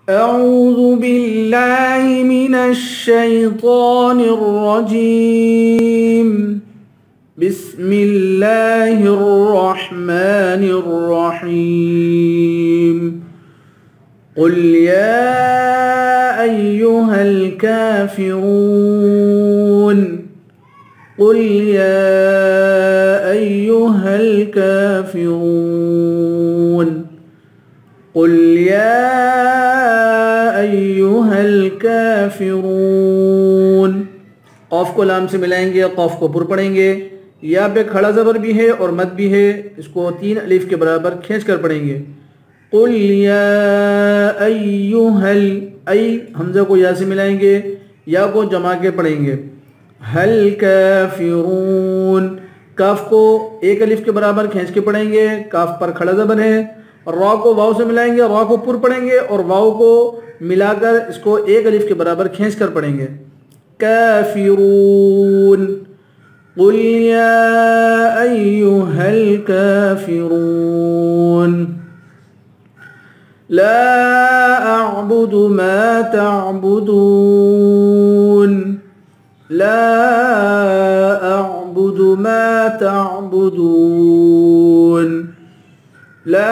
अऊज़ु बिल्लाहि मिनश शैतानिर रजीम। बिस्मिल्लाहिर रहमानिर रहीम। क़ुल या अय्युहल काफ़िरून। क़ुल या अय्युहल काफ़िरून। क़ुल या अय्युहल काफ़िरून। क़ाफ को लाम से मिलाएंगे, क़ाफ को पुर पढ़ेंगे। या पे खड़ा ज़बर भी है और मद भी है, इसको 3 अलिफ के बराबर खींच कर पढ़ेंगे। क़ुल या अय्युहल, ऐ हमज़ा को या से मिलाएंगे, या को जमा के पढ़ेंगे। हल काफ़िरून, काफ को 1 अलिफ के बराबर खींच के पढ़ेंगे, काफ पर खड़ा ज़बर है। रा को वाव से मिलाएंगे, रा को पुर पढ़ेंगे और वाव को मिलाकर इसको 1 अलिफ के बराबर खींच कर पढ़ेंगे। काफ़िरून। क़ुल या अय्युहल काफ़िरून। ला अअबुदु मा तअबुदून। ला अअबुदु मा तअबुदून। ला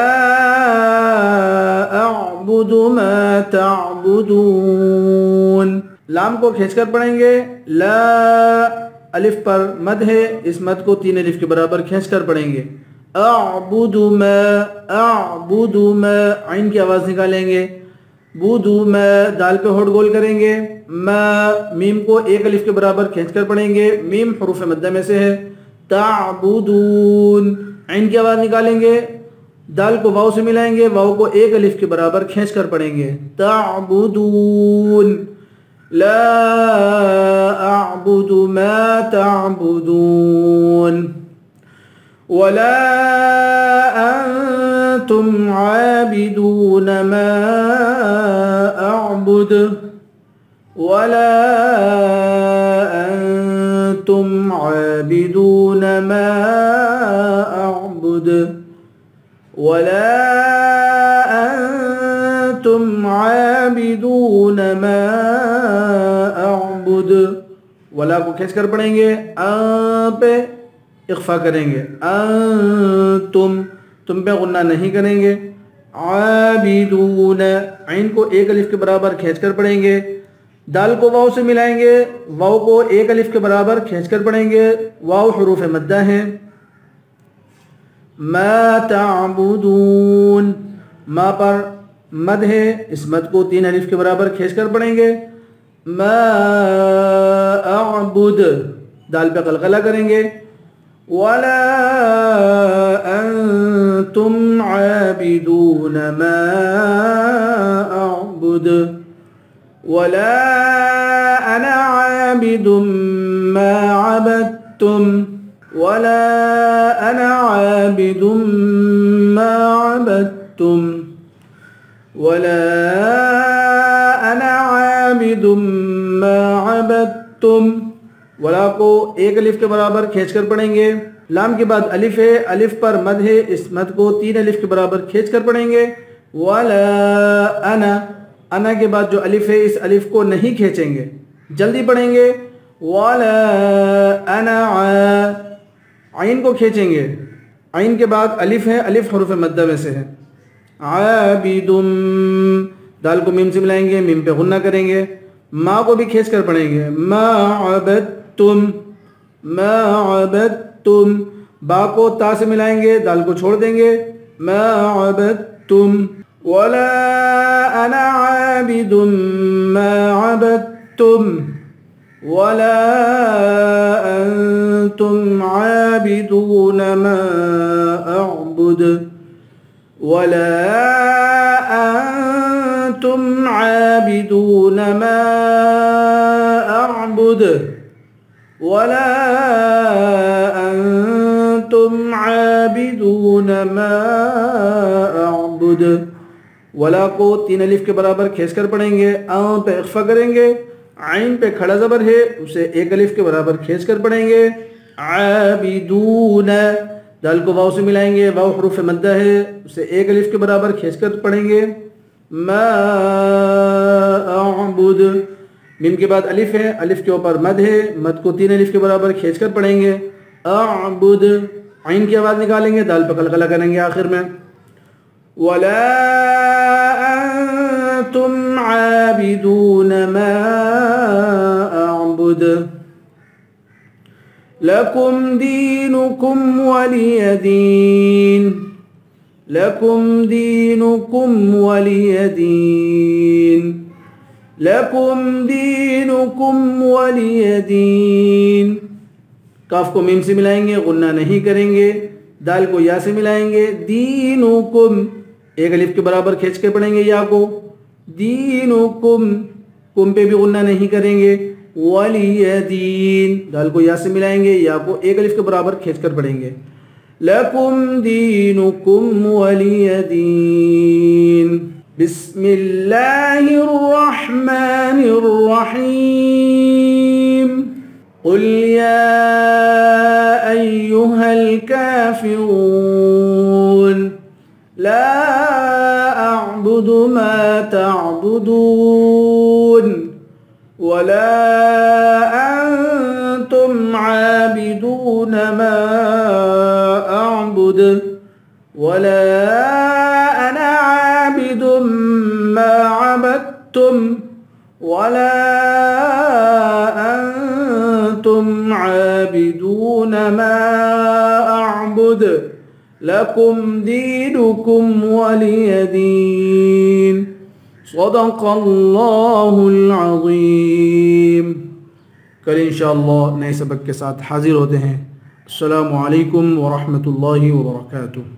अअबुदु मा तअबुदून। लाम को खींचकर पढ़ेंगे। ला अलिफ पर मद है, इस मद को 3 अलिफ के बराबर खींचकर पढ़ेंगे। अअबुदु मा, अअबुदु मा, आइन की आवाज़ निकालेंगे। बुदु मा, दाल पे होड़ गोल करेंगे। मा, मीम को 1 अलिफ के बराबर खींचकर पढ़ेंगे, मीम हुरूफ मद्दा में से है। ताबुदून, आइन की आवाज़ निकालेंगे। दाल को वाव से मिलाएंगे, वाव को 1 अलिफ के बराबर खींच कर पढ़ेंगे। ताबुदून। ला अअबुदु मा तअबुदून। वला अंतुम आबिदून मा अअबुद। वला अंतुम आबिदून मा अअबुद। वला अंतुम आबिदून मा अअबुद। वला को खींच कर पढ़ेंगे, पे इख्फा करेंगे। तुम पे गुन्ना नहीं करेंगे। आबिदून, आइन को 1 अलिफ के बराबर खींच कर पढ़ेंगे। दाल को वाव से मिलाएंगे, वाव को 1 अलिफ के बराबर खींच कर पढ़ेंगे, वाव हुरूफ मद्दा है। मा ताबुदून, मा पर मद है, इस मद को 3 अलिफ के बराबर खींच कर पढ़ेंगे। मा अअबुद, दाल पे कलकला करेंगे। वला अंतुम आबिदून मा अअबुद। वला अना आबिदुम मा अबदतुम। वला अना आबिदुम मा अबदतुम। वला अना आबिदुम मा अबदतुम। वला को 1 अलिफ के बराबर खींच कर पढ़ेंगे। लाम के बाद अलिफ है, अलिफ पर मद है, इस मद को 3 अलिफ के बराबर खींच कर पढ़ेंगे। वला अना, अना के बाद जो अलिफ है, इस अलिफ को नहीं खींचेंगे, जल्दी पढ़ेंगे। वला अना, आइन को खींचेंगे। आइन के बाद अलिफ है, अलिफ हुरूफ मद्दा में से है। आबिदुम, दाल को मीम से मिलाएंगे, मीम पे गुन्ना करेंगे। माँ को भी खींच कर पढ़ेंगे। मा अबदतुम, मा अबदतुम। बा को ता से मिलाएंगे, दाल को छोड़ देंगे। मा अबदतुम। वला अना आबिदुम मा अबदतुम। वला अंतुम आबिदून मा अअबुद। वला अंतुम आबिदून मा अअबुद। वला अंतुम आबिदून मा अअबुद। वला को 3 अलिफ के बराबर खींच कर पढ़ेंगे, पे इख्फा करेंगे। आइन पे खड़ा ज़बर है, उसे 1 अलिफ के बराबर खींच कर पढ़ेंगे। आबिदून, दाल को वाव से मिलाएंगे, वाव हुरूफ मद्दा है, उसे 1 अलिफ के बराबर खींच कर पढ़ेंगे। मा अअबुद। मीम के बाद अलिफ है, अलिफ के ऊपर मद है, मद को 3 अलिफ के बराबर खींच कर पढ़ेंगे। अअबुद, आइन की आवाज़ निकालेंगे, दाल पर कलकला करेंगे आखिर में। वला अंतुम आबिदून मा अअबुद लकुम दीनुकुम वलिय दीन, लकुम दीनुकुम वलिय दीन, लकुम दीनुकुम वलिय दीन। काफ को मीम से मिलाएंगे, गुन्ना नहीं करेंगे। दाल को या से मिलाएंगे। दीनुकुम, एक अलिफ के बराबर खींच के पढ़ेंगे या को। दीनुकुम, कुम पे भी गुन्ना नहीं करेंगे। वलिय दीन, दाल को या से मिलाएंगे, या को एक अलिफ के बराबर खींच कर पढ़ेंगे। लकुम दीनुकुम वलिय दीन। बिस्मिल्लाहिर रहमानिर रहीम। कुल या अय्युहल काफिरून ला अअबुदु मा तअबुदून वला अंतुम आबिदून मा अअबुद वला अना आबिदुम मा अबदतुम वला अंतुम आबिदून मा अअबुद लकुम दीनुकुम वलिय दीन। सदक़ल्लाहुल अज़ीम। कल इंशाअल्लाह नए सबक के साथ हाजिर होते हैं। अस्सलामु अलैकुम व रहमतुल्लाहि व बरकातुहू।